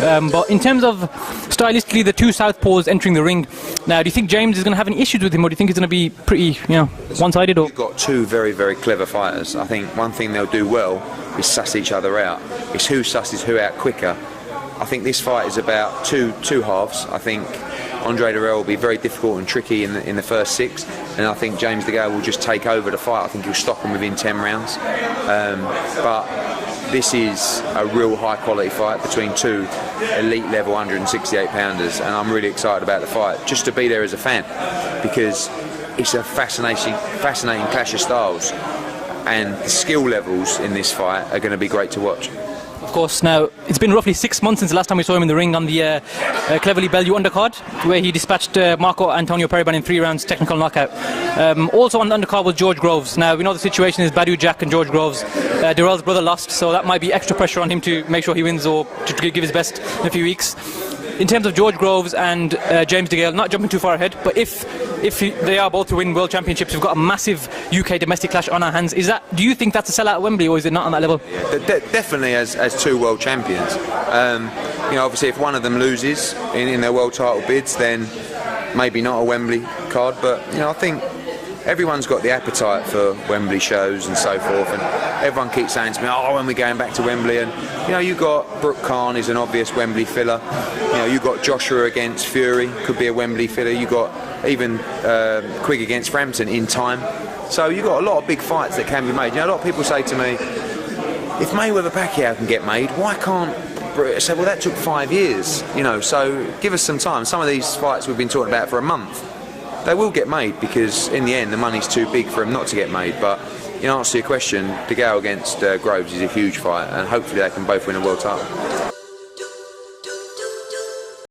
But in terms of stylistically, the two southpaws entering the ring, now do you think James is going to have any issues with him, or do you think it's going to be pretty, one-sided? Or? You've got two very, very clever fighters. I think one thing they'll do well is suss each other out. It's who susses who out quicker. I think this fight is about two halves. I think Andre Dirrell will be very difficult and tricky in the first 6, and I think James Degale will just take over the fight. I think he'll stop him within 10 rounds. But this is a real high quality fight between two elite level 168 pounders, and I'm really excited about the fight, just to be there as a fan, because it's a fascinating clash of styles, and the skill levels in this fight are going to be great to watch. Of course, now it's been roughly 6 months since the last time we saw him in the ring on the Cleverly Bellew undercard, where he dispatched Antonio Periban in 3 rounds technical knockout. Also on the undercard was George Groves. Now we know the situation is Badou Jack and George Groves. Dirrell's brother lost, so that might be extra pressure on him to make sure he wins or to give his best in a few weeks. In terms of George Groves and James Degale, not jumping too far ahead, but if they are both to win world championships, we've got a massive UK domestic clash on our hands. Do you think that's a sellout at Wembley, or is it not on that level? Yeah, definitely as two world champions. Obviously if one of them loses in their world title bids, then maybe not a Wembley card, but I think everyone's got the appetite for Wembley shows and so forth, and everyone keeps saying to me, when we're going back to Wembley, and you got Brooke Khan is an obvious Wembley filler, you got Joshua against Fury, could be a Wembley filler, you got even Quigg against Frampton in time, so you got a lot of big fights that can be made. A lot of people say to me, if Mayweather-Pacquiao can get made, why can't I say, well, that took 5 years, so give us some time. Some of these fights we've been talking about for a month, they will get made, because in the end the money's too big for them not to get made. But in answer to your question, Degale against Groves is a huge fight, and hopefully they can both win a world title.